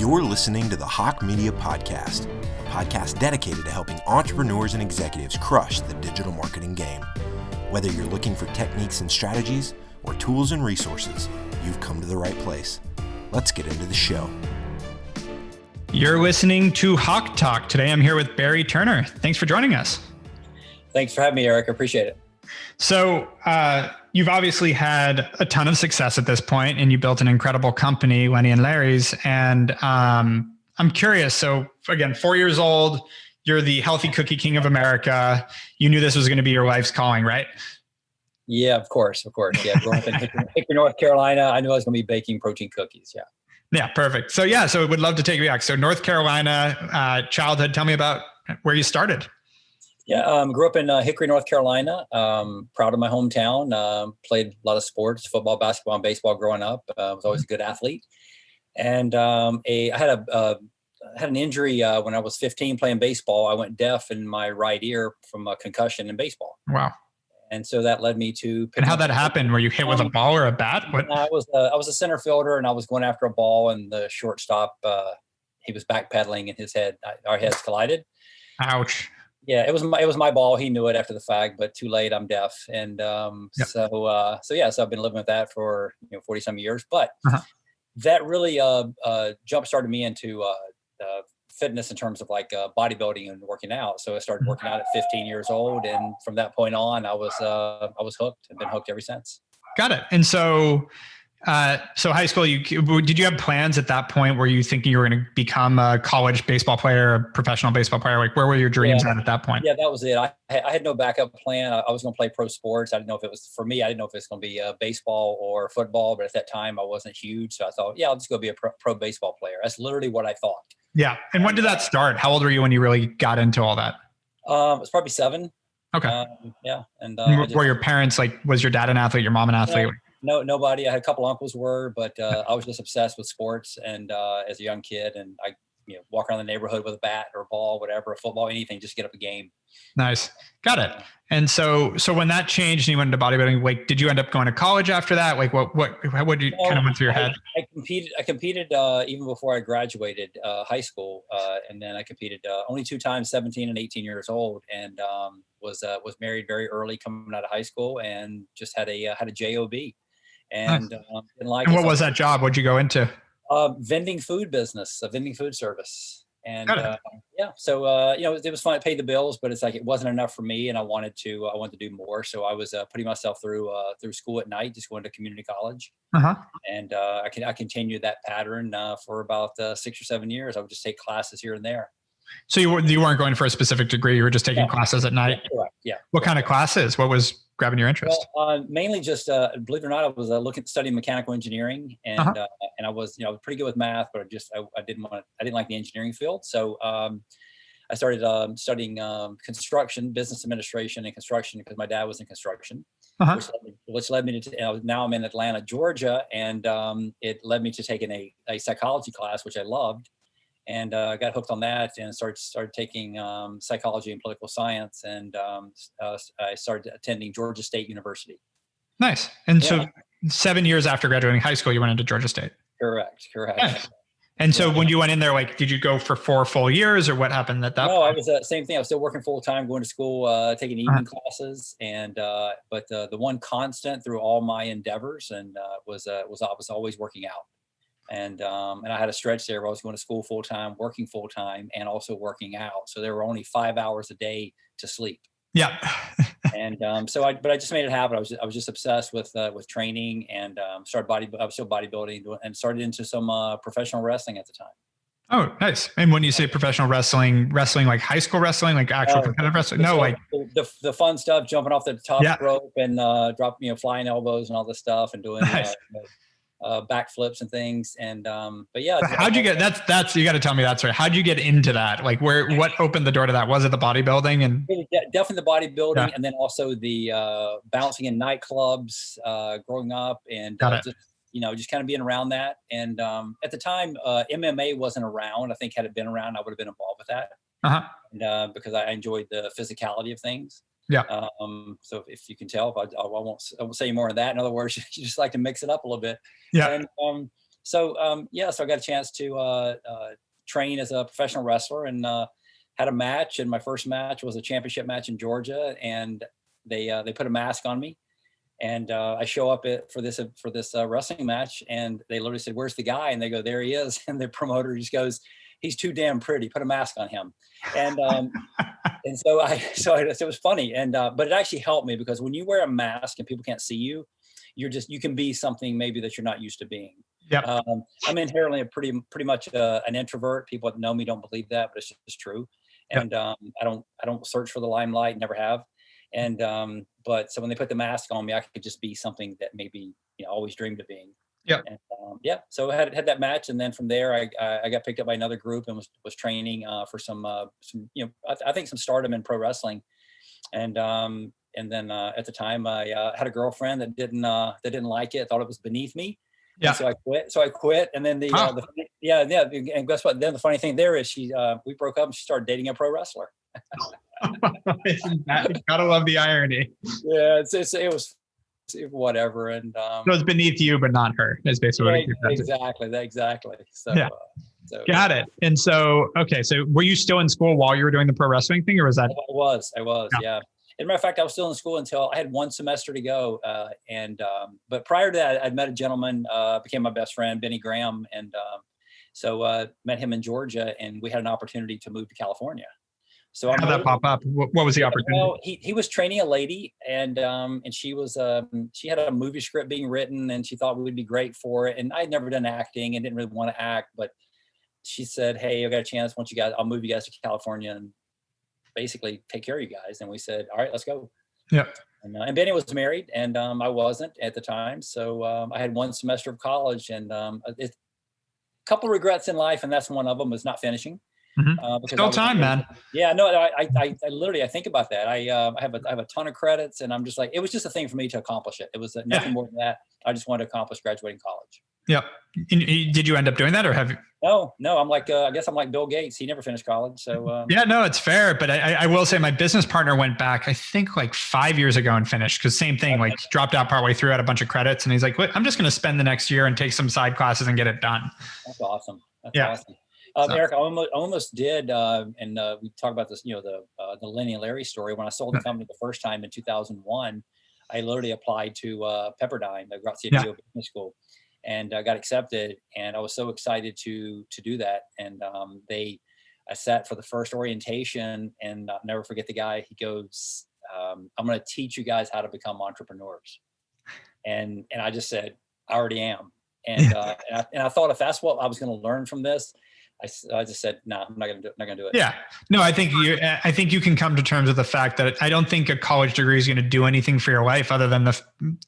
You're listening to the Hawke Media Podcast, a podcast dedicated to helping entrepreneurs and executives crush the digital marketing game. Whether you're looking for techniques and strategies or tools and resources, you've come to the right place. Let's get into the show. You're listening to HawkeTalk. Today I'm here with Barry Turner. Thanks for joining us. Thanks for having me, Erik. I appreciate it. So you've obviously had a ton of success at this point, and you built an incredible company, Lenny and Larry's. And I'm curious. So again, 4 years old, you're the healthy cookie king of America. You knew this was going to be your life's calling, right? Yeah, of course. Yeah, growing up in Hickory, North Carolina, I knew I was going to be baking protein cookies. Yeah. Yeah, perfect. So would love to take you back. So North Carolina, childhood, tell me about where you started. Yeah, grew up in Hickory, North Carolina. Proud of my hometown. Played a lot of sports, football, basketball, and baseball growing up. Was always a good athlete. And I had an injury when I was 15 playing baseball. I went deaf in my right ear from a concussion in baseball. Wow. And so that led me to. And how'd that happen? Were you hit with a ball or a bat? What? I was a center fielder, and I was going after a ball, and the shortstop he was backpedaling, and our heads collided. Ouch. Yeah, it was my ball. He knew it after the fact, but too late. I'm deaf, and so I've been living with that for 40 some years. But that really jump started me into fitness in terms of like bodybuilding and working out. So I started working out at 15 years old, and from that point on, I was hooked and been hooked ever since. Got it. And so high school, did you have plans at that point? Were you thinking you were going to become a college baseball player, a professional baseball player? Like, where were your dreams at that point? Yeah, that was it. I had no backup plan. I was going to play pro sports. I didn't know if it was for me. I didn't know if it's going to be baseball or football. But at that time, I wasn't huge, so I thought, I'll just go be a pro baseball player. That's literally what I thought. Yeah. And when did that start? How old were you when you really got into all that? It was probably 7. Okay. Yeah. And were your parents was your dad an athlete? Your mom an athlete? No, nobody. I had a couple uncles but I was just obsessed with sports and as a young kid, and I walk around the neighborhood with a bat or a ball, whatever, a football, anything, just get up a game. Nice. Got it. And so when that changed and you went into bodybuilding, like, did you end up going to college after that? Like what did you kind of went through your head? I competed even before I graduated high school. And then I competed only 2 times, 17 and 18 years old, and was married very early coming out of high school, and just had a job. And didn't like and what was that job? What'd you go into? Vending food business, vending food service. And so it was fun. It paid the bills, but it's like it wasn't enough for me, and I wanted to do more. So I was putting myself through school at night, just going to community college. And I continued that pattern for about 6 or 7 years. I would just take classes here and there. So you weren't going for a specific degree. You were just taking classes at night. Yeah, correct. Yeah. What kind of classes? What was grabbing your interest? Well, mainly just believe it or not, I was studying mechanical engineering, and I was pretty good with math, but I didn't like the engineering field. So I started studying construction, business administration, and construction because my dad was in construction, which led me to now I'm in Atlanta, Georgia, and it led me to taking a psychology class, which I loved. And got hooked on that and started taking psychology and political science, and I started attending Georgia State University. Nice. And so 7 years after graduating high school, you went into Georgia State. Correct. Nice. And so when you went in there, like, did you go for 4 full years, or what happened at that point? No, I was same thing. I was still working full time, going to school, taking evening classes, and but the one constant through all my endeavors and was always working out. And I had a stretch there where I was going to school full time, working full time, and also working out. So there were only 5 hours a day to sleep. Yeah. And but I just made it happen. I was just obsessed with training, and I was still bodybuilding, and started into some professional wrestling at the time. Oh, nice. And when you say professional wrestling like high school wrestling, like actual competitive wrestling? No, like the fun stuff, jumping off the top rope and flying elbows and all this stuff, and doing backflips and things. And but yeah. How'd you get that's you got to tell me that's right. How'd you get into that? Like what opened the door to that? Was it the bodybuilding? And definitely the bodybuilding, and then also the bouncing in nightclubs growing up, and just kind of being around that. And at the time MMA wasn't around. I think had it been around, I would have been involved with that. And because I enjoyed the physicality of things. Yeah. So if you can tell, I won't say more of that. In other words, you just like to mix it up a little bit. Yeah. And So I got a chance to train as a professional wrestler, and had a match. And my first match was a championship match in Georgia, and they put a mask on me. And I show up for this wrestling match, and they literally said, "Where's the guy?" And they go, "There he is." And the promoter just goes, "He's too damn pretty. Put a mask on him." And and so it was funny, and but it actually helped me, because when you wear a mask and people can't see you, you can be something maybe that you're not used to being. Yeah. I'm inherently pretty much an introvert. People that know me don't believe that, but it's just true. And I don't search for the limelight, never have. And but so when they put the mask on me, I could just be something that maybe always dreamed of being. Yeah. And so I had that match, and then from there I got picked up by another group and was training for some I think some stardom in pro wrestling. And then at the time I had a girlfriend that didn't like it, thought it was beneath me. Yeah. And so I quit. And then and guess what? Then the funny thing there is we broke up, and she started dating a pro wrestler. Gotta love the irony. Yeah, it was whatever. And so it's beneath you, but not her. Is basically what exactly. So yeah. Got it. And so, okay. So were you still in school while you were doing the pro wrestling thing, or was that? I was. Yeah. As a matter of fact, I was still in school until I had one semester to go. But prior to that, I'd met a gentleman, became my best friend, Benny Graham. And so met him in Georgia, and we had an opportunity to move to California. So how did that pop up? What was the opportunity? Well, he was training a lady, and she was she had a movie script being written, and she thought we would be great for it. And I'd never done acting and didn't really want to act, but she said, "Hey, I got a chance. I'll move you guys to California and basically take care of you guys." And we said, "All right, let's go." Yeah. And Benny was married, and I wasn't at the time, so I had one semester of college, and a couple of regrets in life, and that's one of them, was not finishing. Mm-hmm. Still time, man. Yeah, no, I literally think about that. I have a ton of credits, and I'm just like, it was just a thing for me to accomplish it. It was nothing more than that. I just wanted to accomplish graduating college. Yeah. Did you end up doing that, or have you? No. I'm like, I guess I'm like Bill Gates. He never finished college. So yeah, no, it's fair. But I will say my business partner went back, I think like 5 years ago, and finished, because same thing, like dropped out partway through, had a bunch of credits, and he's like, I'm just going to spend the next year and take some side classes and get it done. That's awesome. Awesome. Erik, I almost did, and we talk about this, the Lenny Larry story. When I sold the company the first time in 2001, I literally applied to Pepperdine, the Grazia Dio Business School, and got accepted. And I was so excited to do that. And I sat for the first orientation, and I'll never forget the guy. He goes, "I'm going to teach you guys how to become entrepreneurs." And I just said, "I already am." And I thought, if that's what I was going to learn from this, I just said, no, I'm not going to do it. Yeah, no, I think you can come to terms with the fact that I don't think a college degree is going to do anything for your life other than the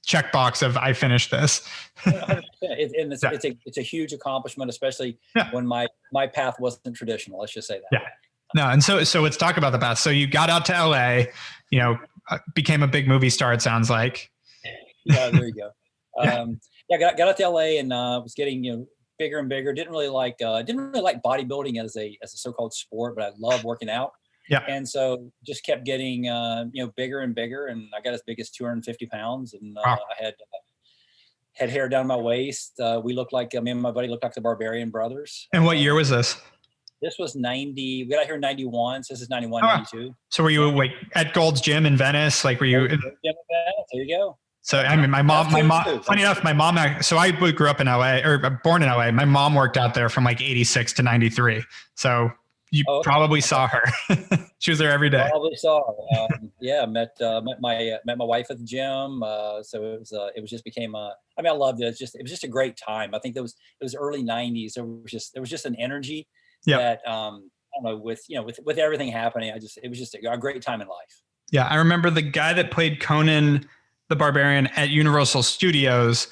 checkbox of I finished this. 100%. It's a huge accomplishment, especially when my path wasn't traditional. Let's just say that. Yeah. No, and so let's talk about the path. So you got out to LA, became a big movie star, it sounds like. Yeah, there you go. Got out to LA, and was getting bigger and bigger. Didn't really like bodybuilding as a so-called sport, but I love working out. Yeah. And so just kept getting bigger and bigger, and I got as big as 250 pounds, and wow. I had hair down my waist. We looked like me and my buddy looked like the Barbarian brothers. And what year was this? This was 90. We got out here in 91. So this is 91, 92. So were you at Gold's Gym in Venice? Like, were you? There you go. So, I mean, my mom, funny enough, my mom, so I grew up in LA, or born in LA. My mom worked out there from like 86 to 93. So you probably saw her. She was there every day. Probably saw her. Met my wife at the gym. So it just became I loved it. It was just a great time. I think it was early 90s. There was just an energy that, I don't know, with everything happening, it was just a great time in life. Yeah. I remember the guy that played Conan the Barbarian at Universal Studios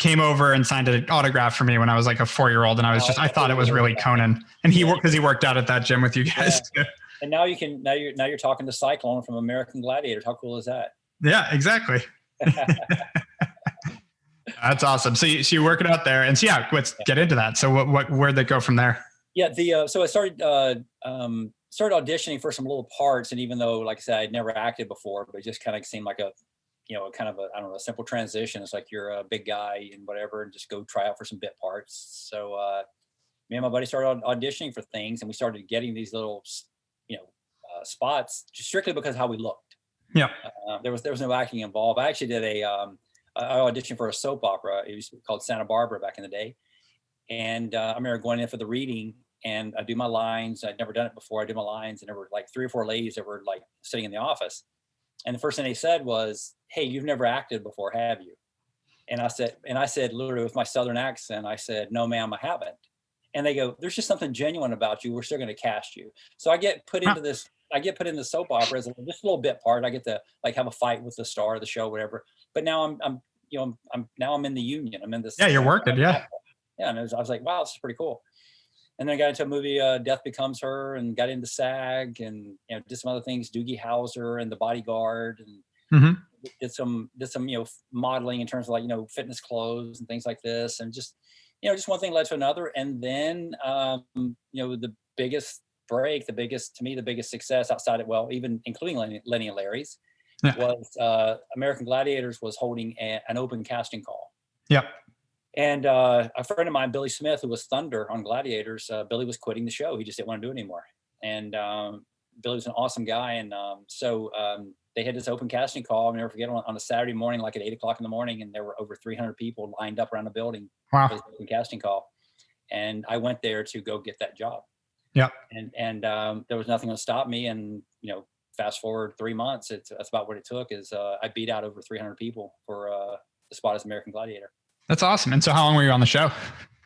came over and signed an autograph for me when I was like a 4-year-old, and I thought it was really Conan, and he worked out at that gym with you guys. Yeah. And now you're talking to Cyclone from American Gladiators. How cool is that? Yeah, exactly. That's awesome. So you're working out there, and so let's get into that. So where'd they go from there? Yeah, so I started auditioning for some little parts, and even though, like I said, I'd never acted before, but it just kind of seemed like kind of I don't know, a simple transition. It's like you're a big guy and whatever, and just go try out for some bit parts. So me and my buddy started auditioning for things, and we started getting these little, spots just strictly because of how we looked. Yeah. There was no acting involved. I actually did I auditioned for a soap opera. It was called Santa Barbara back in the day. And I remember going in for the reading, and I do my lines. I'd never done it before. I did my lines, and there were like 3 or 4 ladies that were like sitting in the office. And the first thing they said was, "Hey, you've never acted before, have you?" And I said literally with my Southern accent, I said, "No, ma'am, I haven't." And they go, "There's just something genuine about you. We're still going to cast you." So I get put into this. I get put in the soap opera as just a little bit part. I get to like have a fight with the star of the show, whatever. But now I'm in the union. I'm in this. Yeah, you're working. Yeah. Yeah, and I was like, wow, this is pretty cool. And then I got into a movie, Death Becomes Her, and got into SAG, and did some other things, Doogie Howser and The Bodyguard, and did some modeling in terms of like fitness clothes and things like this, and just one thing led to another, and then the biggest break, the biggest success outside of even including Lenny and Larry's, was American Gladiators was holding an open casting call. Yeah. And a friend of mine, Billy Smith, who was Thunder on Gladiators, Billy was quitting the show. He just didn't want to do it anymore. And Billy was an awesome guy. And so they had this open casting call. I'll never forget, on a Saturday morning, like at 8 o'clock in the morning, and there were over 300 people lined up around the building for this open casting call. And I went there to go get that job. Yeah. And there was nothing to stop me. And, fast forward 3 months, that's about what it took. Is I beat out over 300 people for the spot as American Gladiator. That's awesome. And so how long were you on the show?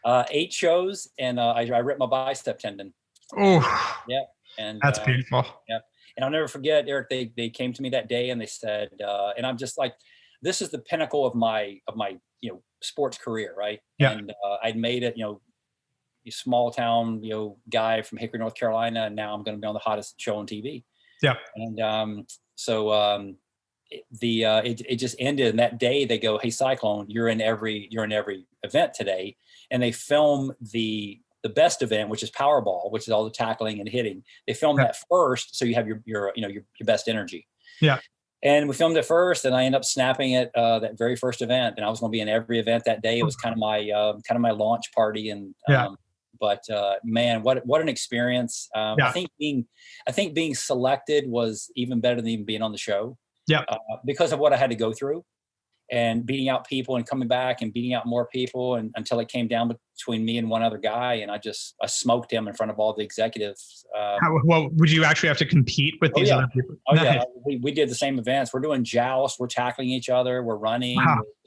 8 shows, and I ripped my bicep tendon. Oh, yeah. And that's painful. Yeah. And I'll never forget, Eric, they came to me that day and they said, and I'm just like, this is the pinnacle of my sports career. Right. Yeah. And I'd made it, a small town, guy from Hickory, North Carolina. And now I'm going to be on the hottest show on TV. Yeah. And it just ended, and that day they go, "Hey, Cyclone, you're in every event today," and they film the best event, which is Powerball, which is all the tackling and hitting. They film that first, so you have your best energy. Yeah. And we filmed it first, and I ended up snapping it that very first event, and I was going to be in every event that day. It was kind of my launch party, and but man, what an experience! I think being selected was even better than even being on the show. Yeah, because of what I had to go through, and beating out people and coming back and beating out more people, and until it came down between me and one other guy, and I smoked him in front of all the executives. Well, would you actually have to compete with these other people? Oh yeah, we did the same events. We're doing joust, we're tackling each other, we're running,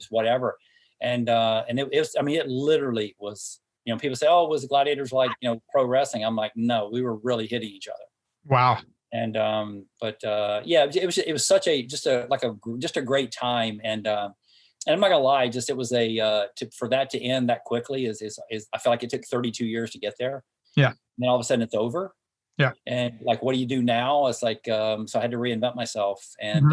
whatever, and it was. I mean, it literally was. People say, "Oh, was the Gladiators like pro wrestling?" I'm like, no, we were really hitting each other. Wow. And it was such a great time, and I'm not gonna lie, it was for that to end that quickly is I feel like it took 32 years to get there. Yeah. And then all of a sudden it's over. Yeah. And like, what do you do now? It's like so I had to reinvent myself, and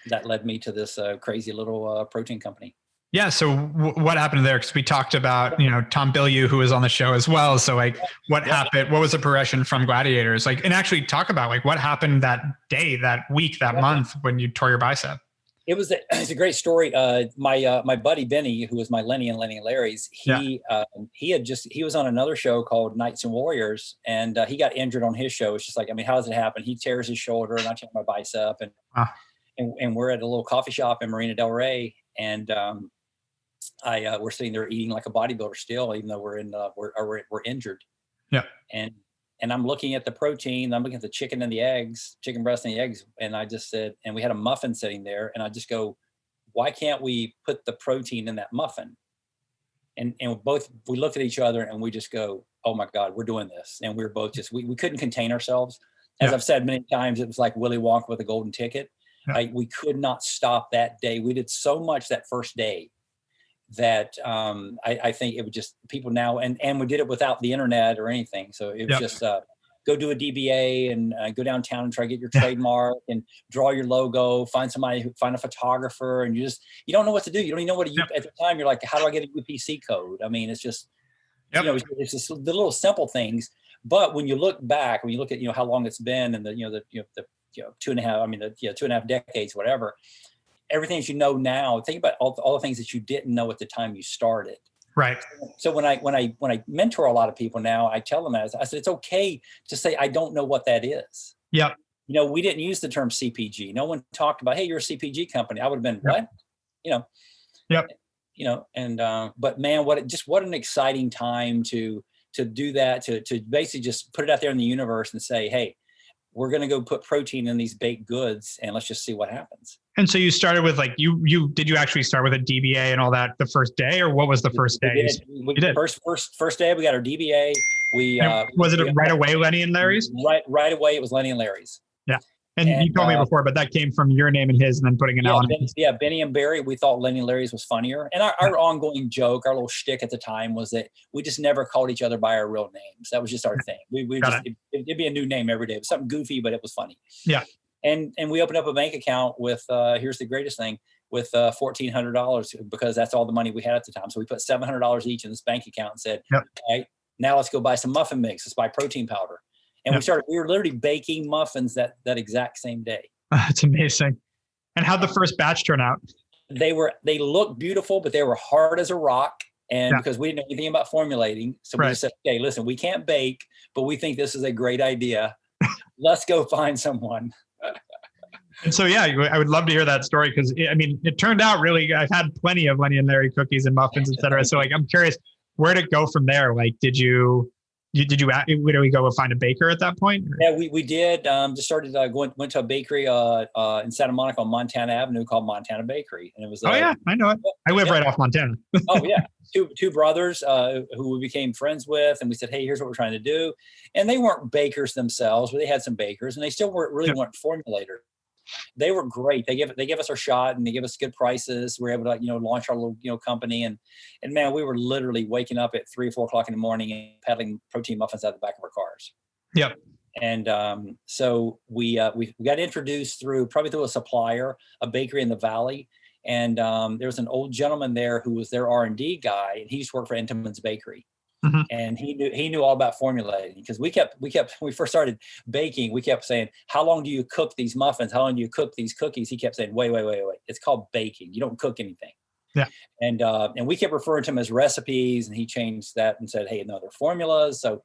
that led me to this crazy little protein company. Yeah. So what happened there? Because we talked about, Tom Bilyeu, who was on the show as well. So like what happened? What was the progression from Gladiators? Like, and actually talk about like what happened that day, that week, that month when you tore your bicep. It's a great story. My buddy Benny, who was my Lenny and Larry's, he was on another show called Knights and Warriors, and he got injured on his show. It's just like, I mean, how does it happen? He tears his shoulder, and I tear my bicep, and we're at a little coffee shop in Marina Del Rey, and we're sitting there eating like a bodybuilder still, even though we're injured. Yeah. And I'm looking at the protein, I'm looking at the chicken breast and the eggs. And I just said, and we had a muffin sitting there, and I just go, why can't we put the protein in that muffin? And we looked at each other and we just go, oh my God, we're doing this. And we were both we couldn't contain ourselves. As I've said many times, it was like Willy Wonka with a golden ticket. We could not stop that day. We did so much that first day that I think it would just people now, and we did it without the internet or anything. So it was just go do a DBA and go downtown and try to get your trademark and draw your logo, find a photographer, and you don't know what to do. You don't even know what at the time you're like, how do I get a UPC code? I mean, it's just, it's just the little simple things. But when you look back, when you look at, how long it's been and the 2.5 decades, whatever, everything that you know now, think about all the things that you didn't know at the time you started. Right. So when I mentor a lot of people now, I tell them, I said, it's okay to say, I don't know what that is. Yep. We didn't use the term CPG. No one talked about, hey, you're a CPG company. I would have been, what? Yep. But man, what an exciting time to do that, to basically just put it out there in the universe and say, hey, we're going to go put protein in these baked goods and let's just see what happens. And so you started with did you actually start with a DBA and all that the first day, or what was the first day? We did. First day we got our DBA. Was it right away Lenny and Larry's? Right away it was Lenny and Larry's. Yeah. And you told me before, but that came from your name and his, and then putting an L on it. Benny and Barry. We thought Lenny and Larry's was funnier, and our ongoing joke, our little shtick at the time was that we just never called each other by our real names. That was just our thing. It'd be a new name every day. It was something goofy, but it was funny. Yeah. And we opened up a bank account with here's the greatest thing, with $1,400 because that's all the money we had at the time. So we put $700 each in this bank account and said, all right, now let's go buy some muffin mix. Let's buy protein powder. And we were literally baking muffins that exact same day. That's amazing. And how'd the first batch turn out? They looked beautiful, but they were hard as a rock. And because we didn't know anything about formulating. So we just said, okay, listen, we can't bake, but we think this is a great idea. Let's go find someone. And so, I would love to hear that story because it turned out really, I've had plenty of Lenny and Larry cookies and muffins, et cetera. So I'm curious, where'd it go from there? Did we go find a baker at that point? Or? Yeah, we did. Just started went to a bakery in Santa Monica on Montana Avenue called Montana Bakery, and it was. I know it. I live right off Montana. Oh yeah, two brothers who we became friends with, and we said, hey, here's what we're trying to do, and they weren't bakers themselves, but they had some bakers, and they still weren't formulators. They were great. They gave us our shot, and they gave us good prices. We were able to launch our little company, and man, we were literally waking up at 3 or 4 o'clock in the morning and peddling protein muffins out the back of our cars. Yep. And so we got introduced through a supplier, a bakery in the Valley, and there was an old gentleman there who was their R&D guy, and he used to work for Entenmann's Bakery. Mm-hmm. And he knew all about formulating because we when we first started baking, we kept saying, how long do you cook these muffins? How long do you cook these cookies? He kept saying, wait. It's called baking. You don't cook anything. Yeah. And we kept referring to them as recipes, and he changed that and said, hey, no, they're formulas. So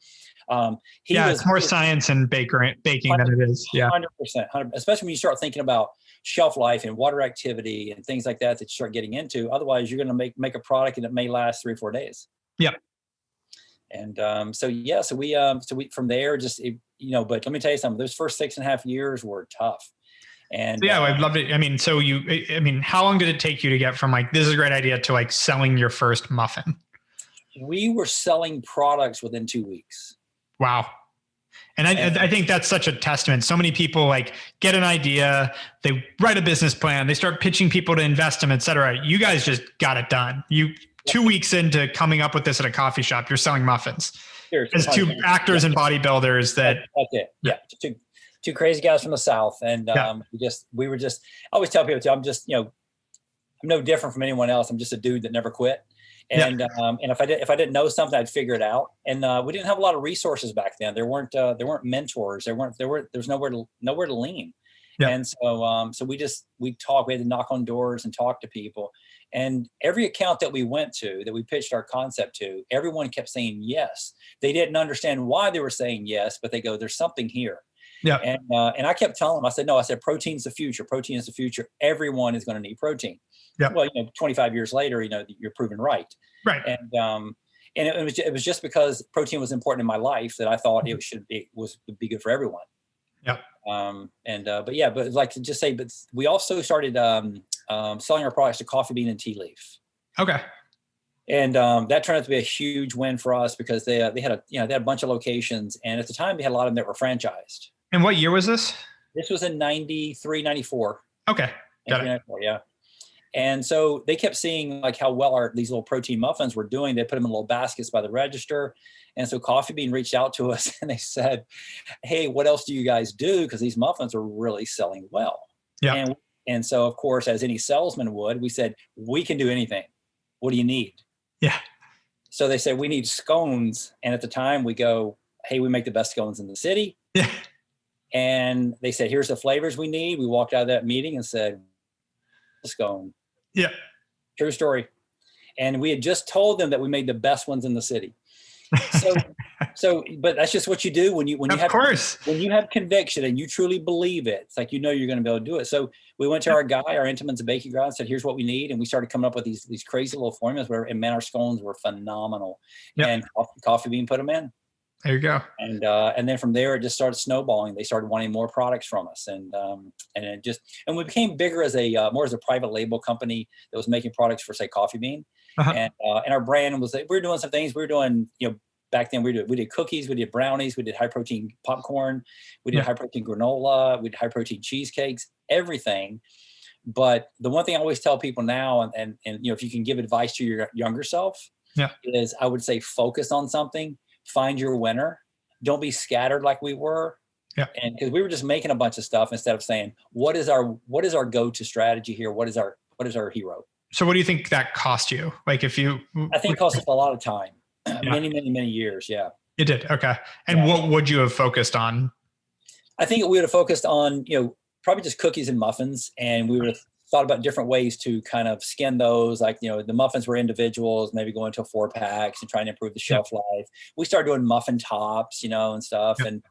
it's more science in baking than it is. Yeah. 100%, especially when you start thinking about shelf life and water activity and things like that you start getting into. Otherwise, you're going to make a product and it may last 3 or 4 days. Yep. And so we from there but let me tell you something. Those first 6.5 years were tough. And I'd love it. How long did it take you to get from this is a great idea to selling your first muffin? We were selling products within 2 weeks. Wow. And I think that's such a testament. So many people get an idea, they write a business plan, they start pitching people to invest them, et cetera. You guys just got it done. 2 weeks into coming up with this at a coffee shop, you're selling muffins. As two actors and bodybuilders that's it. Yeah. Two crazy guys from the South. And I always tell people too, I'm just, I'm no different from anyone else. I'm just a dude that never quit. And if I didn't know something, I'd figure it out. And we didn't have a lot of resources back then. There weren't mentors. There was nowhere to lean. Yeah. And so we talked. We had to knock on doors and talk to people. And every account that we went to, that we pitched our concept to, everyone kept saying yes. They didn't understand why they were saying yes, but they go, "There's something here." Yeah. And I kept telling them, I said, protein's the future. Protein is the future. Everyone is going to need protein. Yeah. Well, 25 years later, you're proven right. Right. And it was just because protein was important in my life that I thought it would be good for everyone. Yeah. But we also started selling our products to Coffee Bean and Tea Leaf. Okay. And that turned out to be a huge win for us because they had a bunch of locations, and at the time they had a lot of them that were franchised. And what year was this? This was in 93, 94. Okay. Got it. Yeah. And so they kept seeing how well these little protein muffins were doing. They put them in little baskets by the register. And so Coffee Bean reached out to us and they said, hey, what else do you guys do? Because these muffins are really selling well. Yeah. And so, of course, as any salesman would, we said, we can do anything. What do you need? Yeah. So they said, we need scones. And at the time we go, hey, we make the best scones in the city. Yeah. And they said, here's the flavors we need. We walked out of that meeting and said, scone. Yeah. True story. And we had just told them that we made the best ones in the city. But that's just what you do when you have conviction and you truly believe it. It's like, you're going to be able to do it. So we went to our Entenmann's baking ground, and said, here's what we need. And we started coming up with these crazy little formulas and man, our scones were phenomenal. Yep. And Coffee Bean put them in. There you go. And then from there, it just started snowballing. They started wanting more products from us. And we became bigger as more as a private label company that was making products for, say, Coffee Bean. Uh-huh. And our brand was, we were doing some things. We were doing, back then we did cookies, we did brownies, we did high protein popcorn, we did high protein granola, we did high protein cheesecakes, everything. But the one thing I always tell people now, and if you can give advice to your younger self, is I would say focus on something, find your winner, don't be scattered like we were. Yeah. And because we were just making a bunch of stuff instead of saying, what is our go-to strategy here? What is our hero? So what do you think that cost you? Like I think it cost us a lot of time. Many years. Yeah. It did. Okay. And what would you have focused on? I think we would have focused on, probably just cookies and muffins. And we would have thought about different ways to kind of skin those. Like, the muffins were individuals, maybe go into 4-packs and trying to improve the shelf life. We started doing muffin tops, and stuff. Yep.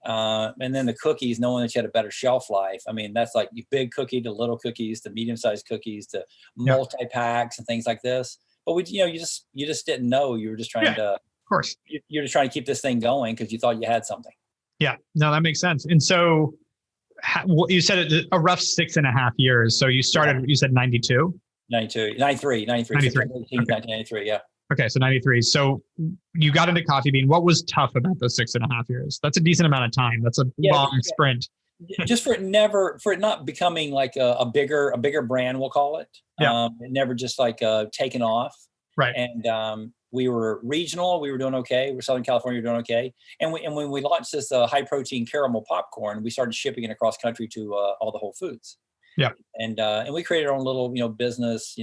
And then the cookies, knowing that you had a better shelf life. I mean, that's like big cookie to little cookies to medium-sized cookies to multi-packs and things like this. But you just didn't know. You were just trying to, of course, you're just trying to keep this thing going because you thought you had something. Yeah, no, that makes sense. And so you said a rough 6.5 years. So you started, you said 92? 93. 1993. Yeah. Okay. So 93. So you got into Coffee Bean. What was tough about those 6.5 years? That's a decent amount of time. That's a long sprint. Just for it not becoming like a bigger brand, we'll call it. Yeah. It never just like taken off. Right. And we were regional. We were doing okay. We're Southern California. We were doing okay. And when we launched this high protein caramel popcorn, we started shipping it across country to all the Whole Foods. Yeah. And we created our own little, business,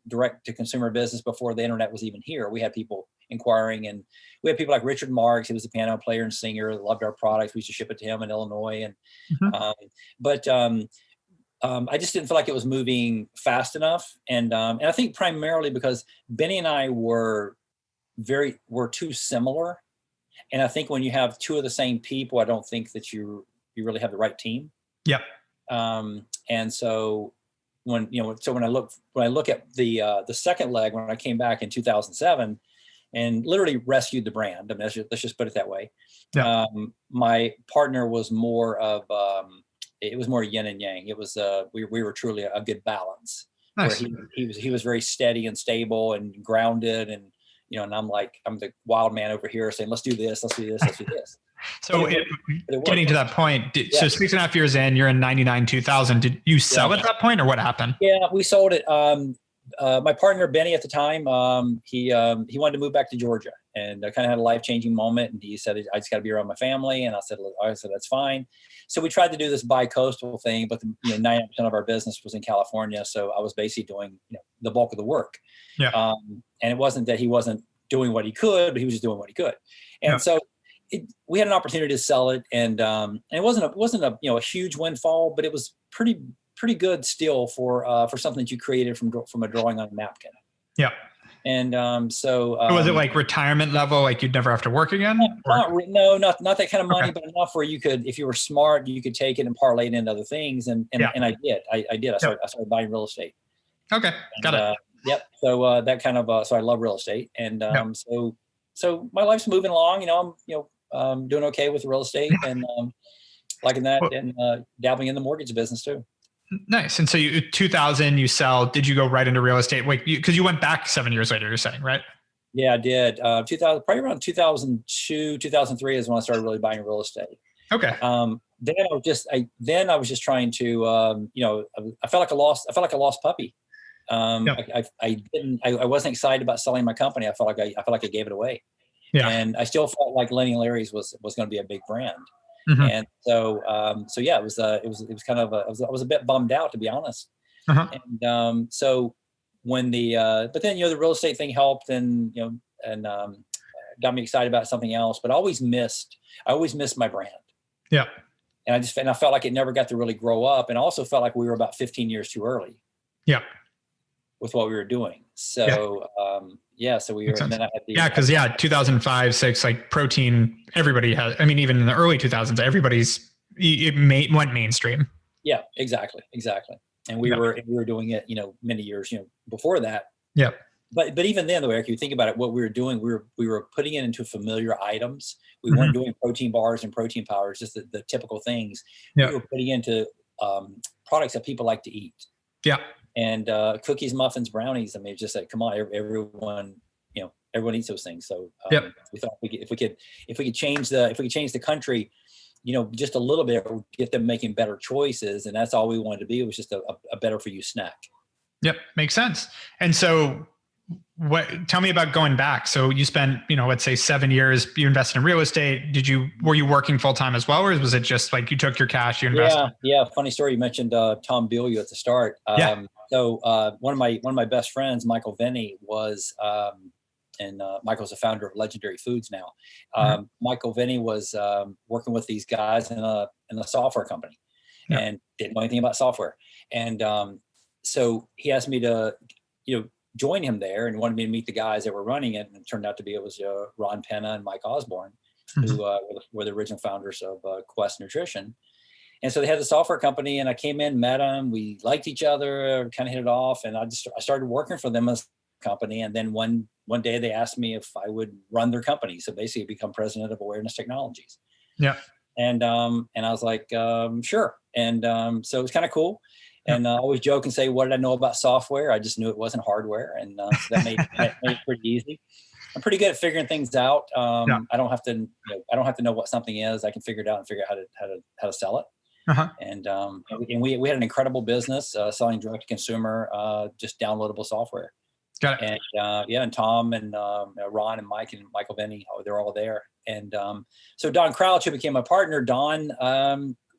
direct to consumer business before the internet was even here. We had people inquiring, and we had people like Richard Marks. He was a piano player and singer that loved our products. We used to ship it to him in Illinois. And, I just didn't feel like it was moving fast enough. And I think primarily because Benny and I were too similar. And I think when you have two of the same people, I don't think that you really have the right team. Yep. And so when I look at the second leg, when I came back in 2007 and literally rescued the brand, I mean, let's just put it that way. Yeah. My partner was more of, it was more yin and yang. It was, we were truly a good balance. Nice. Where he was very steady and stable and grounded. And, and I'm the wild man over here saying, let's do this, let's do this, let's do this. So getting to that point, so 6.5 years in, you're in 99, 2000. Did you sell at that point or what happened? Yeah, we sold it. My partner, Benny, at the time, he wanted to move back to Georgia, and I kind of had a life-changing moment. And he said, I just got to be around my family. And I said, that's fine. So we tried to do this bi-coastal thing, but 90% of our business was in California. So I was basically doing the bulk of the work. Yeah. And it wasn't that he wasn't doing what he could, but he was just doing what he could. And so we had an opportunity to sell it, and it wasn't a huge windfall, but it was pretty good still for something that you created from a drawing on a napkin. Yeah. And so was it like retirement level, like you'd never have to work again? Not that kind of money, but enough where you could, if you were smart, you could take it and parlay it into other things. And I did. I started buying real estate. Okay, got it. Yep. So that kind of so I love real estate, and so my life's moving along. I'm doing okay with real estate and liking that, and dabbling in the mortgage business too. Nice. And so 2000, you sell. Did you go right into real estate? Wait, because you went back 7 years later, you're saying, right? Yeah, I did. 2000, probably around 2002, 2003 is when I started really buying real estate. Okay. Then I was just trying to, I felt like a lost puppy. I wasn't excited about selling my company. I felt like I gave it away. Yeah. And I still felt like Lenny Larry's was going to be a big brand. Mm-hmm. And so it was kind of I was a bit bummed out, to be honest. Uh-huh. And so when but then the real estate thing helped, and got me excited about something else. But I always missed my brand. Yeah. And I felt like it never got to really grow up, and I also felt like we were about 15 years too early. Yeah. with what we were doing. So, so we were, and then I had the, because 2005, 6, like protein, everybody has, I mean, even in the early 2000s, went mainstream. Yeah, exactly. And we were doing it, many years, before that. Yeah. But even then, though, Eric, you think about it, what we were doing, we were putting it into familiar items. We weren't doing protein bars and protein powders, just the typical things. Yeah. We were putting into products that people like to eat. Yeah. And cookies, muffins, brownies. I mean, it's just like, come on, everyone eats those things. So we thought if we could change the country, just a little bit, get them making better choices, and that's all we wanted to be. It was just a better for you snack. Yep, makes sense. And so, tell me about going back. So you spent, let's say 7 years. You invested in real estate. Were you working full time as well, or was it just like you took your cash, you invested? Yeah. Funny story. You mentioned Tom Bilyeu at the start. So one of my best friends, Michael Venny, was, and Michael's the founder of Legendary Foods now. Michael Venny was working with these guys in a software company, and didn't know anything about software. And so he asked me to, join him there, and wanted me to meet the guys that were running it. And it turned out to be, it was Ron Penna and Mike Osborne, who were the original founders of Quest Nutrition. And so they had the software company, and I came in, met them. We liked each other, kind of hit it off. And I started working for them as a company. And then one day they asked me if I would run their company. So basically become president of Awareness Technologies. Yeah. And I was like, sure. And so it was kind of cool. And I always joke and say, what did I know about software? I just knew it wasn't hardware. And so that made it pretty easy. I'm pretty good at figuring things out. I don't have to know what something is. I can figure it out and figure out how to sell it. And we had an incredible business selling direct to consumer, just downloadable software. Got it. And and Tom and Ron and Mike and Michael Venny, they're all there. And so Don Crouch, who became my partner, Don,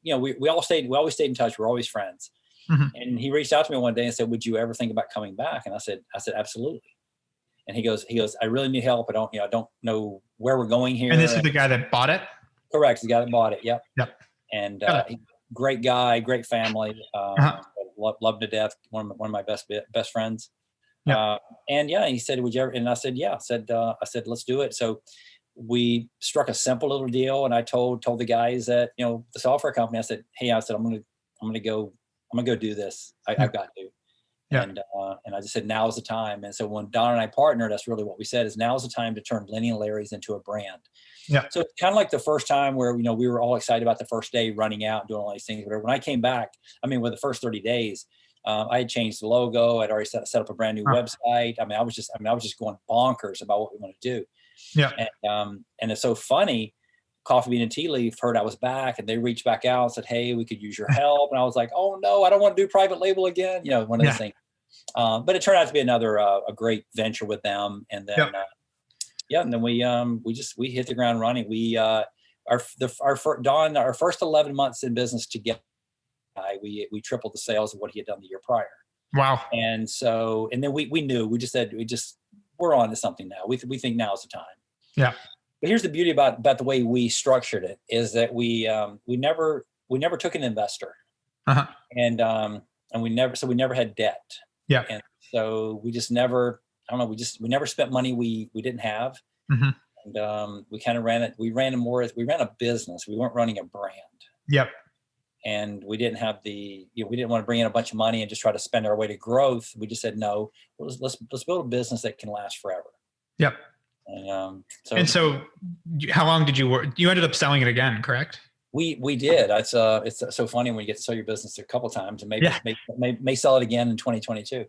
we always stayed in touch. We're always friends. And he reached out to me one day and said, "Would you ever think about coming back?" And I said, absolutely. And he goes, "I really need help. I don't know where we're going here." And this is the guy that bought it? Correct. The guy that bought it. Yep. And great guy, great family. Loved to death. One of my best friends. And he said, "Would you ever?" And I said, "Yeah." I said, "Let's do it." So we struck a simple little deal, and I told the guys at the software company, I said, "I'm gonna go do this. I've got to." And I just said, now's the time. And so when Don and I partnered, that's really what we said, is now's the time to turn Lenny and Larry's into a brand. So it's kind of like the first time where, we were all excited about the first day running out and doing all these things. Whatever. When I came back, with the first 30 days, I had changed the logo. I'd already set up a brand new website. I was just going bonkers about what we want to do. And it's so funny. Coffee Bean and Tea Leaf heard I was back, and they reached back out and said, "Hey, we could use your help." And I was like, "Oh no, I don't want to do private label again." One of those things. But it turned out to be another a great venture with them. And then and then we hit the ground running. We our first 11 months in business together, we tripled the sales of what he had done the year prior. Wow. And then we knew, we just said, we're on to something now. We think now is the time. Yeah. But here's the beauty about the way we structured it, is that we never took an investor, and we never had debt. Yeah. And so we just never, we never spent money we didn't have. And we kind of ran it. We ran a business. We weren't running a brand. Yep. And we didn't have we didn't want to bring in a bunch of money and just try to spend our way to growth. We just said, no, let's build a business that can last forever. Yep. And so how long did you work? You ended up selling it again, correct? We did. It's so funny when you get to sell your business a couple of times, and may sell it again in 2022.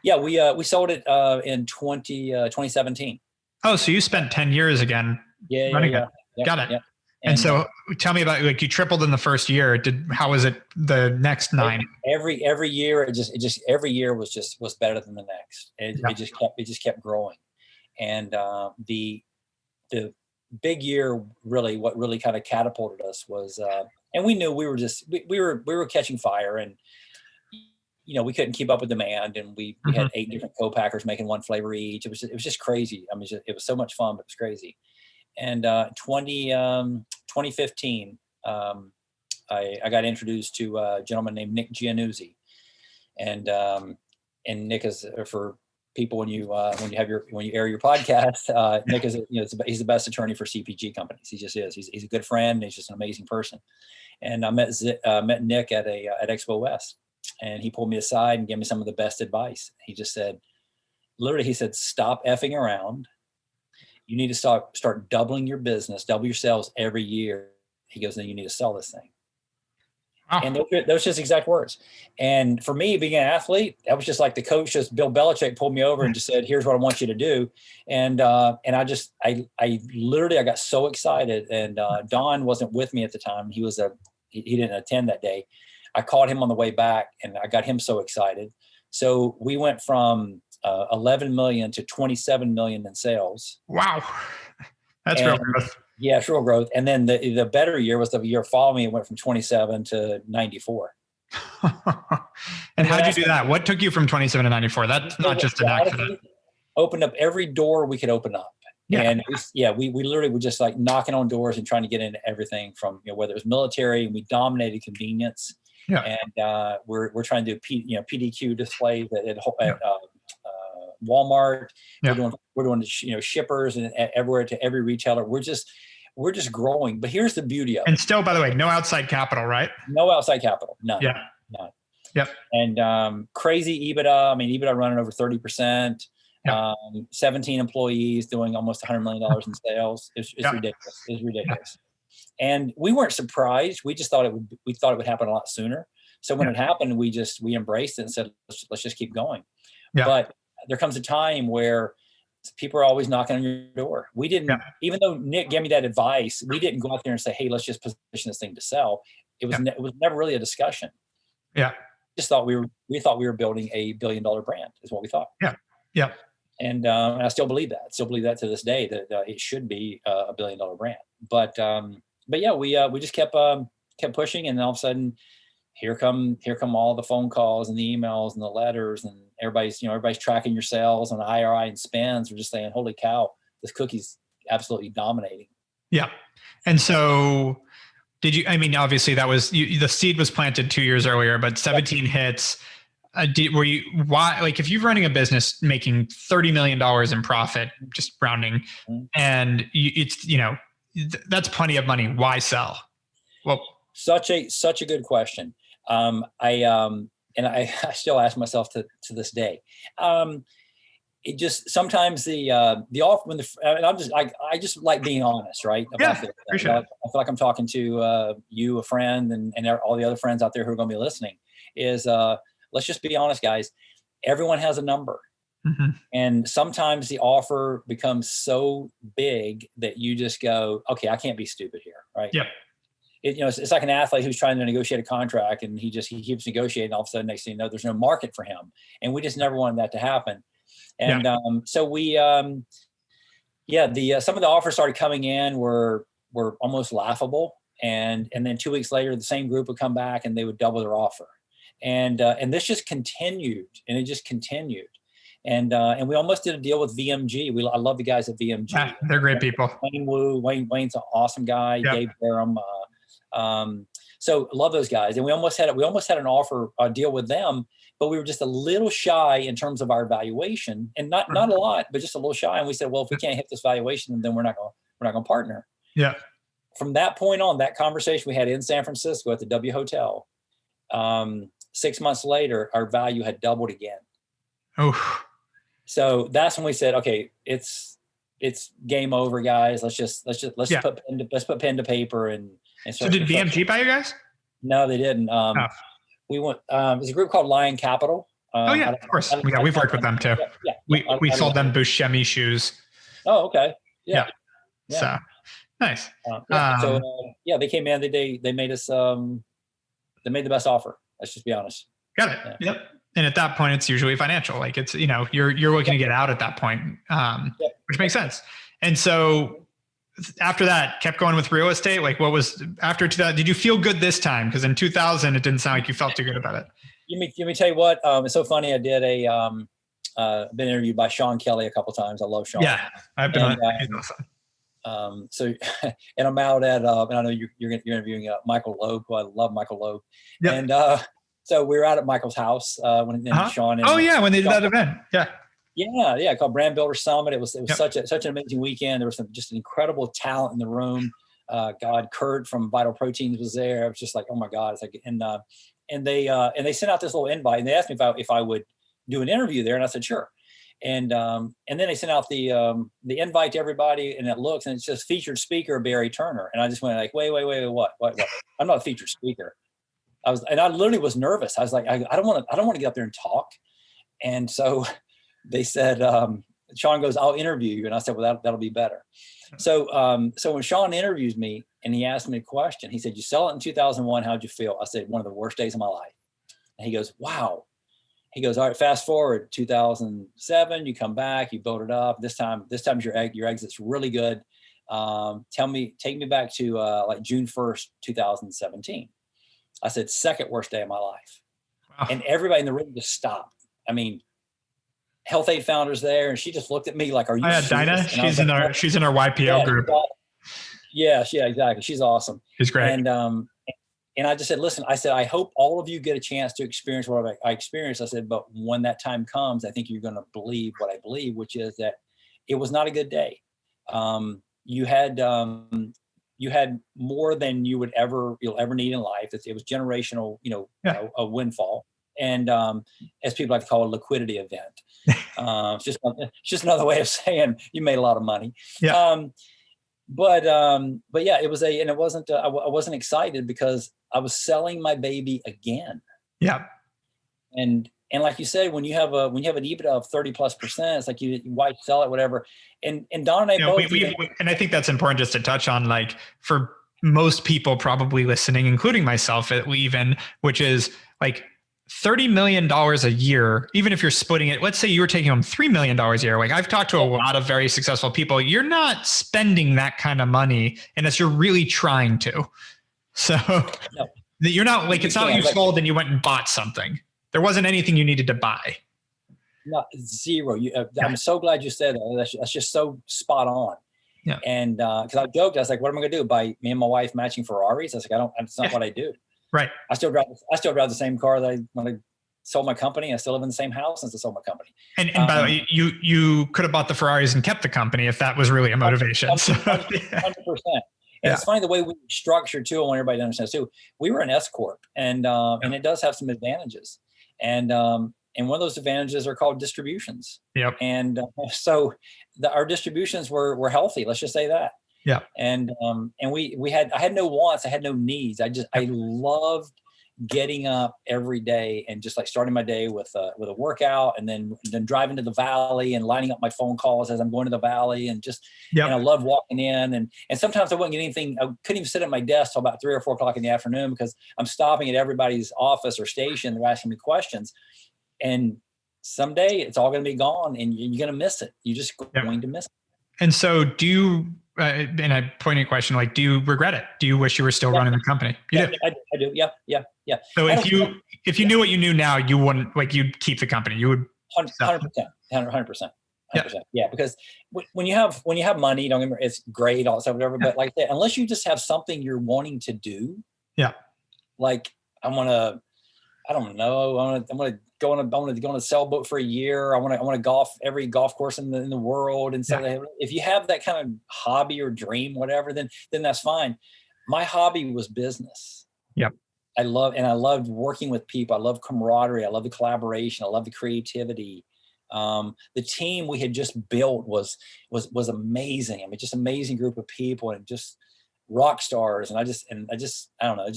We sold it in 2017. Oh, so you spent 10 years again running it. Got it. Yep. And so tell me about, like, you tripled in the first year. How was it the next 9? Every year, every year was better than the next. It just kept growing. And the big year, really, what really kind of catapulted us was, and we knew we were catching fire, and we couldn't keep up with demand, and we had 8 different co-packers making one flavor each. It was just crazy. It was so much fun, but it was crazy. And 2015, I got introduced to a gentleman named Nick Giannuzzi. And Nick is, for people, when you air your podcast, Nick is, he's the best attorney for CPG companies. He just is. He's a good friend. He's just an amazing person. And I met Nick at Expo West, and he pulled me aside and gave me some of the best advice. He just said, literally, he said, stop effing around. You need to start doubling your business, double your sales every year. He goes, then you need to sell this thing. Wow. And those just exact words. And for me, being an athlete, that was just like the coach, Bill Belichick, pulled me over and just said, here's what I want you to do. And I literally got so excited. And Don wasn't with me at the time. He didn't attend that day. I called him on the way back, and I got him so excited. So we went from 11 million to 27 million in sales. Wow. That's real growth. Yeah, it's real growth. And then the better year was the year following. It went from 27 to 94. And how'd you do that? What took you from 27 to 94? That's not just an accident. Opened up every door we could open up. Yeah. And we literally were just like knocking on doors and trying to get into everything from, whether it was military, and we dominated convenience. Yeah. And we're trying to do PDQ displays at Walmart. Yeah. We're doing shippers and everywhere to every retailer. We're just growing. But here's the beauty of it. And still, by the way, no outside capital, right? No outside capital. None. Yeah. None. Yep. And crazy EBITDA. I mean, EBITDA running over 30%. Yep. 17 employees doing almost $100 million in sales. It's ridiculous. It's ridiculous. Yep. And we weren't surprised. We just thought it would happen a lot sooner. So when it happened, we embraced it and said, let's just keep going. Yeah. But there comes a time where people are always knocking on your door. We didn't, even though Nick gave me that advice, we didn't go out there and say, hey, let's just position this thing to sell. It was never really a discussion. Yeah. Just thought we were building a $1 billion brand is what we thought. Yeah. Yeah. And I still believe that. Still believe that to this day, that it should be a $1 billion brand. But yeah, we just kept pushing, and then all of a sudden, here come all the phone calls and the emails and the letters, and everybody's tracking your sales and IRI and spends. We're just saying, holy cow, this cookie's absolutely dominating. Yeah. And so obviously that was, the seed was planted 2 years earlier, but 17 hits. If you're running a business making $30 million in profit, just rounding, and that's plenty of money, why sell? Well, such a good question. I still ask myself to this day. It just sometimes the offer when I just like being honest, right? Yeah, for sure. I feel like I'm talking to you, a friend, and all the other friends out there who are going to be listening. Is let's just be honest, guys. Everyone has a number, and sometimes the offer becomes so big that you just go, okay, I can't be stupid here, right? Yeah. It's like an athlete who's trying to negotiate a contract, and he keeps negotiating. All of a sudden, next thing you know, there's no market for him, and we just never wanted that to happen. And so we, some of the offers started coming in were almost laughable, and then 2 weeks later, the same group would come back and they would double their offer, and this just continued, and it just continued. And we almost did a deal with VMG. I love the guys at VMG. Yeah, they're great people. Wayne's an awesome guy. Yep. Dave Barham. So love those guys. And we almost had an offer deal with them, but we were just a little shy in terms of our valuation, and not a lot, but just a little shy. And we said, well, if we can't hit this valuation, then we're not going to partner. Yeah. From that point on, that conversation we had in San Francisco at the W Hotel, 6 months later, our value had doubled again. Oh. So that's when we said, okay, it's game over, guys. Let's put pen to paper and so did VMG buy you guys? No, they didn't. We went. There's a group called Lion Capital. Of course. We've worked with them too. Yeah. We sold them Buscemi shoes. Oh, okay. Yeah. So nice. They came in. They made us. They made the best offer. Let's just be honest. Got it. Yeah. Yep. And at that point, it's usually financial. Like it's, you're looking to get out at that point, which makes sense. And so after that, kept going with real estate. Like what was after 2000? Did you feel good this time? Because in 2000, it didn't sound like you felt too good about it. Let me tell you what. It's so funny. I did been interviewed by Sean Kelly a couple times. I love Sean. Yeah, I've been on. So, and I'm out at, and I know you're interviewing Michael Loeb, who I love Michael Loeb. Yep. And So we were out at Michael's house when Sean. And, when they did that event. Yeah, called Brand Builder Summit. It was Yep. such an amazing weekend. There was just an incredible talent in the room. Kurt from Vital Proteins was there. I was just like, oh my God! It's like, and they sent out this little invite, and they asked me if I would do an interview there, and I said sure. And then they sent out the invite to everybody, and it says featured speaker Barry Turner, and I just went like, wait, what? I'm not a featured speaker. I literally was nervous. I was like, I don't want to get up there and talk. And so they said, Sean goes, I'll interview you. And I said, well, that'll be better. So when Sean interviews me and he asked me a question, he said, you sell it in 2001. How'd you feel? I said, one of the worst days of my life. And he goes, wow. He goes, all right, fast forward 2007, you come back, you build it up. This time your exit's really good. Take me back to like June 1st, 2017. I said, second worst day of my life. Wow. And everybody in the room just stopped. I mean, Health Aid founder's there, and she just looked at me like, "Are you?" Dinah. She's in our YPO group. Yeah, exactly. She's awesome. She's great. And I just said, "Listen," I said, "I hope all of you get a chance to experience what I experienced." I said, "But when that time comes, I think you're going to believe what I believe, which is that it was not a good day. You had more than you'll ever need in life. It was generational, a windfall." And as people like to call it, a liquidity event. It's just another way of saying you made a lot of money. Yeah. But yeah, it wasn't. I wasn't excited because I was selling my baby again. Yeah. And like you said, when you have an EBITDA of 30+%, it's like why sell it, whatever. And Don and I both. And I think that's important just to touch on, like, for most people probably listening, including myself, even, which is like $30 million a year, even if you're splitting it, let's say you were taking home $3 million a year. Like, I've talked to a lot of very successful people. You're not spending that kind of money unless you're really trying to. So you're not like, it's not like you sold and you went and bought something. There wasn't anything you needed to buy. Not zero. I'm so glad you said that. That's just so spot on. Yeah. And because I joked, I was like, what am I going to do? Buy me and my wife matching Ferraris? I was like, that's not what I do. Right. I still drive the same car that when I sold my company. I still live in the same house since I sold my company. And by the way, you could have bought the Ferraris and kept the company if that was really a motivation. 100%. And it's funny the way we structured too. I want everybody to understand too. We were an S corp, and it does have some advantages. And one of those advantages are called distributions. Yep. And so our distributions were healthy. Let's just say that. Yeah. And I had no wants. I had no needs. I loved getting up every day and just like starting my day with a workout, and then driving to the valley and lining up my phone calls as I'm going to the valley, and just, and I loved walking in, and sometimes I wouldn't get anything. I couldn't even sit at my desk till about 3 or 4 o'clock in the afternoon because I'm stopping at everybody's office or station. They're asking me questions, and someday it's all going to be gone and you're going to miss it. You're just going to miss it. And so do you, in a poignant question, like, do you regret it? Do you wish you were still running the company? I do. Yeah. So if you knew what you knew now, you wouldn't, like, you'd keep the company. You would 100%. Yeah. Because when you have money, don't get me wrong, it's great, all that stuff, whatever. But like that, unless you just have something you're wanting to do. Yeah. Like I want to go on a sailboat for a year. I want to golf every golf course in the world. And so if you have that kind of hobby or dream, whatever, then that's fine. My hobby was business. Yep. I loved working with people. I love camaraderie. I love the collaboration. I love the creativity. The team we had just built was amazing. I mean, just amazing group of people and just rock stars. And I don't know.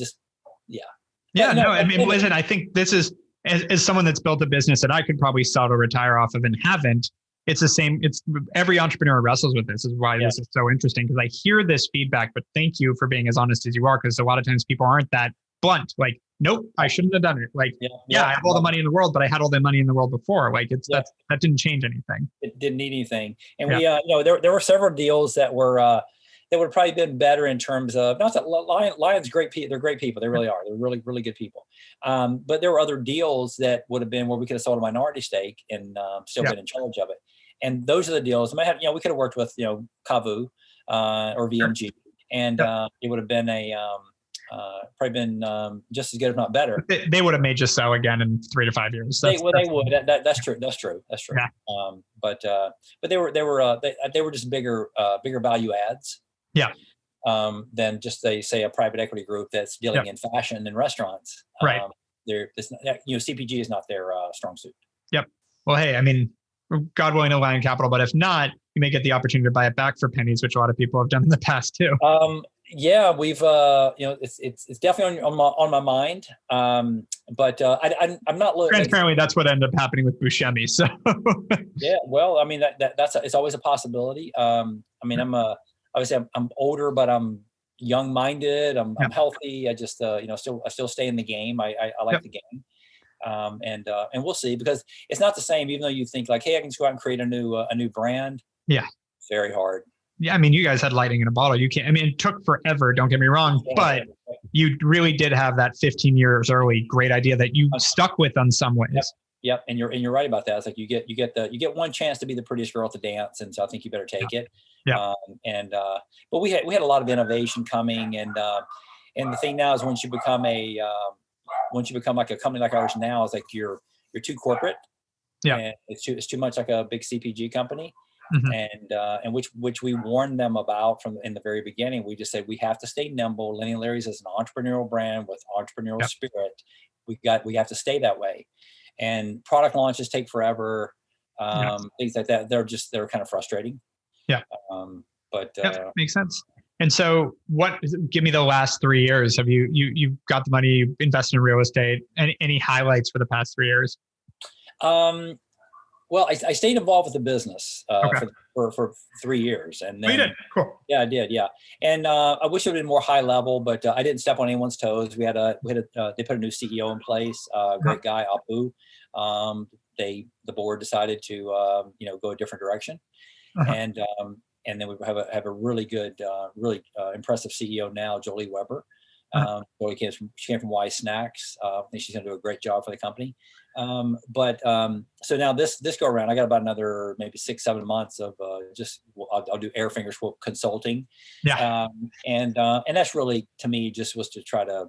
Yeah, no, I mean, listen, I think this is, as someone that's built a business that I could probably sell to retire off of and haven't, it's the same. It's every entrepreneur wrestles with this. Is why this is so interesting, because I hear this feedback, but thank you for being as honest as you are, because a lot of times people aren't that blunt. Like, nope, I shouldn't have done it. Like, I have all the money in the world, but I had all the money in the world before. Like, that didn't change anything. It didn't need anything. And we, there were several deals that were, that would have probably been better in terms of, not that Lion's great people. They're great people. They really are. They're really, really good people. But there were other deals that would have been where we could have sold a minority stake and still been in charge of it. And those are the deals. We could have worked with, Kavu or VMG, and it would have been probably been just as good, if not better. They would have made you so again in 3 to 5 years. They would. That's true. That's true. Yeah. But they were just bigger value adds. Yeah. Than just say a private equity group that's dealing in fashion and restaurants. Right. CPG is not their strong suit. Yep. Well, hey, I mean, God willing to land capital, but if not, you may get the opportunity to buy it back for pennies, which a lot of people have done in the past too. Yeah, we've it's definitely on my mind. But I'm not looking. Transparently, that's what ended up happening with Buscemi. So yeah, well, I mean that's it's always a possibility. I mean, obviously I'm older, but I'm young-minded. I'm healthy. I just I still stay in the game. I like the game. And we'll see, because it's not the same, even though you think like, hey, I can just go out and create a new brand. Yeah. It's very hard. Yeah. I mean, you guys had lightning in a bottle. You can't, I mean, it took forever, don't get me wrong, but you really did have that 15 years early great idea that you stuck with on some ways. Yep. And you're right about that. It's like you get one chance to be the prettiest girl at the dance. And so I think you better take it. Yeah. But we had a lot of innovation coming, and the thing now is once you become like a company like ours now, it's like you're too corporate. Yeah. And it's too much like a big CPG company. Mm-hmm. And which we warned them about from in the very beginning. We just said we have to stay nimble. Lenny Larry's is an entrepreneurial brand with entrepreneurial spirit. We have to stay that way. And product launches take forever. Things like that. They're kind of frustrating. Yeah. Makes sense. And so give me the last 3 years. Have you got the money, you invested in real estate, any highlights for the past 3 years? Well, I stayed involved with the business for 3 years, and then you did? Cool. Yeah, I did. Yeah, and I wish it would have been more high level, but I didn't step on anyone's toes. They put a new CEO in place, great guy, Apu. The board decided to go a different direction, and then we have a really good, really impressive CEO now, Jolie Weber. Jolie came from Wise Snacks. I think she's going to do a great job for the company. So now this go around, I got about another maybe 6-7 months of I'll do air fingers consulting. Yeah. And that's really, to me, just was to try to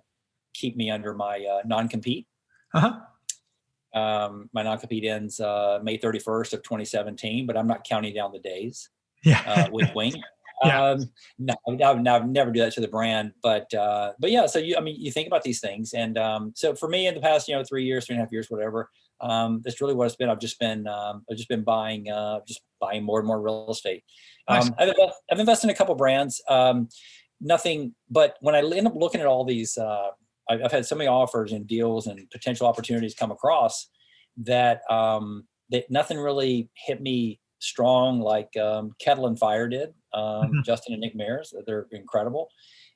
keep me under my non-compete. My non-compete ends May 31st of 2017, but I'm not counting down the days. Yeah. Wink. No, I would never do that to the brand, but yeah. So you think about these things, and so for me in the past 3 years, 3.5 years, whatever, that's really what it's been. I've just been buying more and more real estate. Nice. I've invested in a couple brands, nothing, but when I end up looking at all these, I've had so many offers and deals and potential opportunities come across that nothing really hit me strong like Kettle and Fire did. Justin and Nick Mears, they're incredible.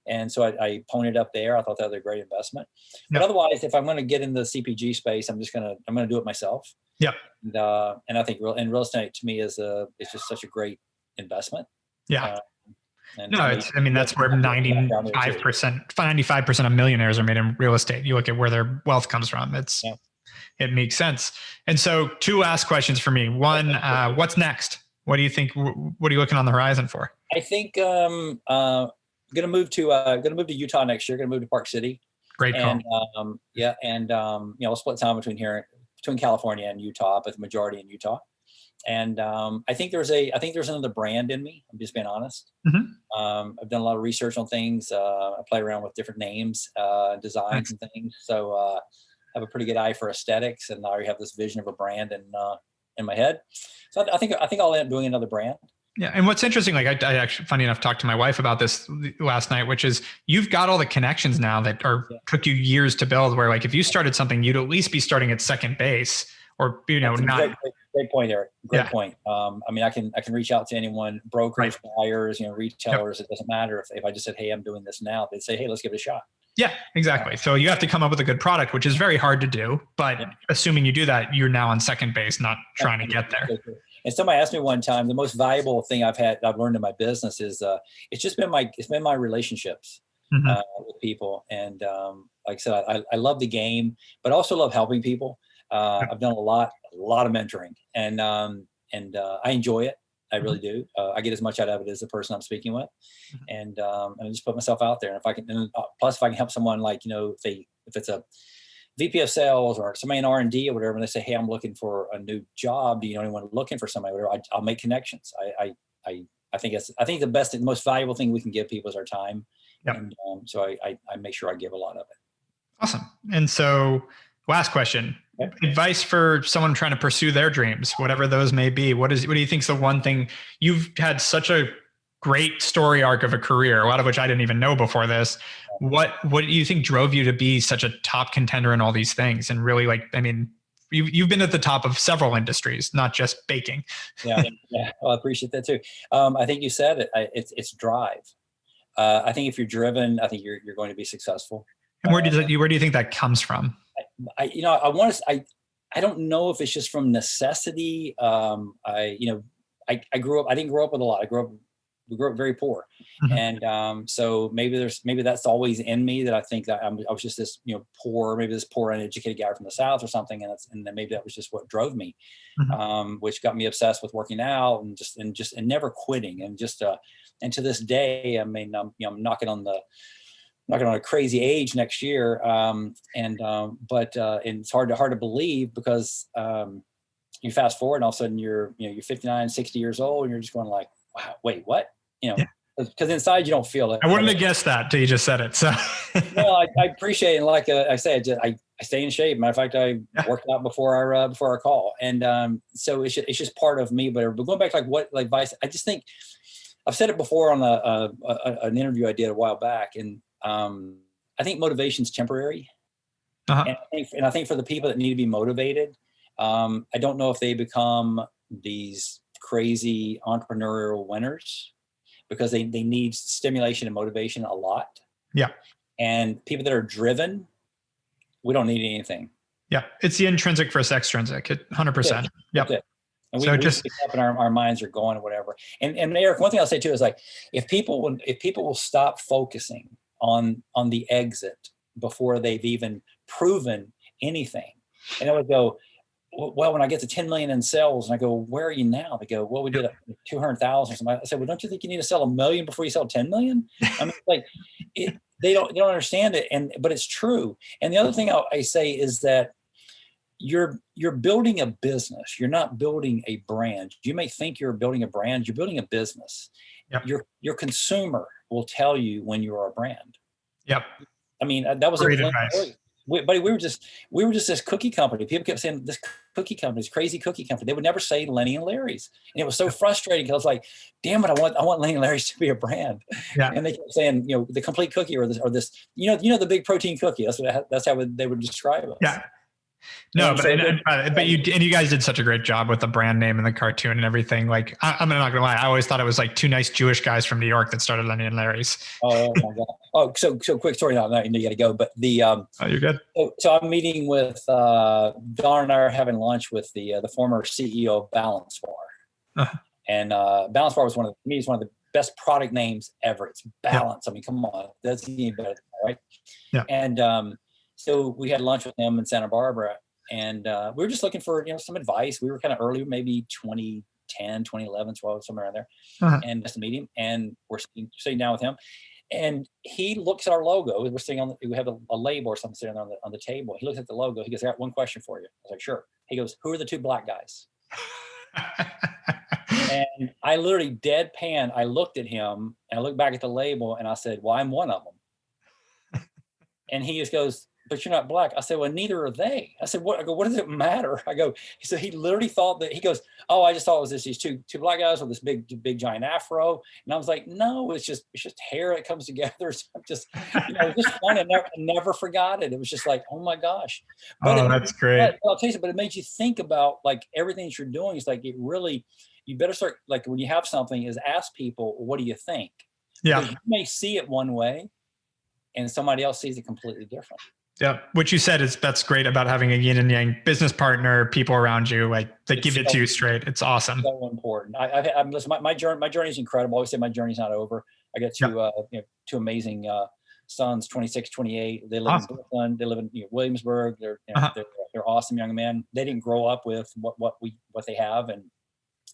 And so I ponied up there. I thought that was a great investment. But otherwise, if I'm going to get in the CPG space, I'm going to do it myself. Yep. And I think real estate to me is just such a great investment. Yeah. That's where 95% of millionaires are made in real estate. You look at where their wealth comes from. It makes sense. And so 2 last questions for me. One, what's next? What do you think? What are you looking on the horizon for? I think going to move to Utah next year. Going to move to Park City. Great call. And we'll split time between California and Utah, but the majority in Utah. And I think there's another brand in me. I'm just being honest. I've done a lot of research on things. I play around with different names, designs, and things. So I have a pretty good eye for aesthetics, and I already have this vision of a brand in my head. So I think I'll end up doing another brand. Yeah. And what's interesting, like I actually, funny enough, talked to my wife about this last night, which is you've got all the connections now that took you years to build, where like if you started something, you'd at least be starting at second base or, not. Great point, Eric. Great point. I can reach out to anyone, brokers, buyers, retailers. It doesn't matter if I just said, hey, I'm doing this now, they'd say, hey, let's give it a shot. Yeah, exactly. So you have to come up with a good product, which is very hard to do. But assuming you do that, you're now on second base, not trying to get there. And somebody asked me one time, the most valuable thing I've learned in my business is it's been my relationships with people. And like I said, I love the game, but also love helping people. I've done a lot of mentoring, and I enjoy it. I really do. I get as much out of it as the person I'm speaking with, and I just put myself out there. And if I can, and plus if I can help someone, like, if it's a VP of sales or somebody in R&D or whatever, and they say, hey, I'm looking for a new job. Do you know anyone looking for somebody? Whatever, I'll make connections. I think the best and most valuable thing we can give people is our time. Yep. And so I make sure I give a lot of it. Awesome. And so last question, advice for someone trying to pursue their dreams, whatever those may be. What do you think is the one thing? You've had such a great story arc of a career, a lot of which I didn't even know before this. What do you think drove you to be such a top contender in all these things? And really, you've been at the top of several industries, not just baking. Yeah. Well, I appreciate that too. I think you said it. It's drive. I think if you're driven, I think you're going to be successgrew. And where do you think that comes from? I don't know if it's just from necessity. I grew up. I didn't grow up with a lot. We grew up very poor, and so maybe that's always in me, that I think that I was just this poor, uneducated guy from the South or something, and then maybe that was just what drove me, which got me obsessed with working out and never quitting, and to this day, I mean, I'm knocking on a crazy age next year, but it's hard to believe, because you fast forward and all of a sudden you're 59, 60 years old, and you're just going like, wow, wait, what? Because inside you don't feel it. I wouldn't have guessed that till you just said it. So, well, I appreciate it. And like I say, I stay in shape. Matter of fact, I worked out before our call, and so it's just part of me. But going back to what advice, I just think I've said it before on an interview I did a while back, and I think motivation's temporary. And I think for the people that need to be motivated, I don't know if they become these crazy entrepreneurial winners, because they need stimulation and motivation a lot. Yeah. And people that are driven, we don't need anything. Yeah. It's the intrinsic versus extrinsic. 100%. Yep. And we just pick up and our minds are going or whatever. And Erik, one thing I'll say too is, like, if people will stop focusing on the exit before they've even proven anything, and I would go, well, when I get to 10 million in sales, and I go, where are you now? They go, well, we did 200,000 or something. I said, well, don't you think you need to sell 1 million before you sell 10 million? I mean, they don't understand it. But it's true. And the other thing I say is that you're building a business. You're not building a brand. You may think you're building a brand. You're building a business. Yep. Your consumer will tell you when you are a brand. Yep. I mean, that was great advice. We were just this cookie company. People kept saying this cookie company, this crazy cookie company. They would never say Lenny and Larry's, and it was so frustrating, because I was like, "Damn it, I want Lenny and Larry's to be a brand." Yeah. And they kept saying, the complete cookie or this, the big protein cookie. That's how they would describe us. Yeah. No, but you guys did such a great job with the brand name and the cartoon and everything. Like, I'm not gonna lie, I always thought it was like two nice Jewish guys from New York that started Lenny and Larry's. Oh my God! Oh, so quick story. Now you got to go. But oh, you're good. So I'm meeting with Don and I are having lunch with the former CEO of Balance Bar, and Balance Bar was one of the best product names ever. It's Balance. Yeah. I mean, come on, that's even better, right? Yeah. And so we had lunch with him in Santa Barbara, and we were just looking for some advice. We were kind of early, maybe 2010, 2011, 12, somewhere around there, and just to meet him. And we're sitting down with him, and he looks at our logo. We're sitting we have a label or something sitting on the table. He looks at the logo. He goes, "I got one question for you." I was like, "Sure." He goes, "Who are the two black guys?" And I literally deadpan. I looked at him and I looked back at the label and I said, "Well, I'm one of them." And he just goes, "But you're not black." I said, "Well, neither are they." I said, "What?" I go, "What does it matter?" I go, so he literally thought that, he goes, "Oh, I just thought it was these two black guys with this big giant afro." And I was like, "No, it's just hair that comes together." So I'm just, it was just fun. I never forgot it. It was just like, oh my gosh. But that's great. I'll tell you, but it made you think about like everything that you're doing. It's like, you better start, like when you have something, is ask people, what do you think? Yeah. Because you may see it one way and somebody else sees it completely different. Yeah. What you said that's great about having a yin and yang business partner, people around you, like they give it to you straight. It's awesome. So important. Listen, my journey is incredible. I always say my journey's not over. I got two amazing sons, 26, 28. They live in Brooklyn. They live in Williamsburg. They're awesome young men. They didn't grow up with what they have. And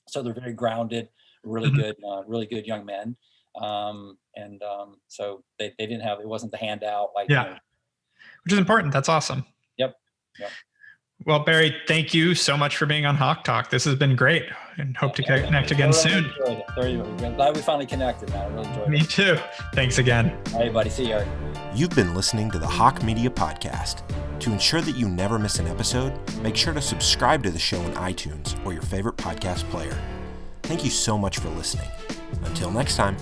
so they're very grounded, really good young men. So they didn't have, it wasn't the handout like, which is important. That's awesome. Yep. Well, Barry, thank you so much for being on HawkeTalk. This has been great, and hope to connect again soon. I'm glad we finally connected, man. I really enjoyed it. Me too. Thanks again. All right, buddy. See you, Eric. You've been listening to the Hawke Media Podcast. To ensure that you never miss an episode, make sure to subscribe to the show in iTunes or your favorite podcast player. Thank you so much for listening. Until next time.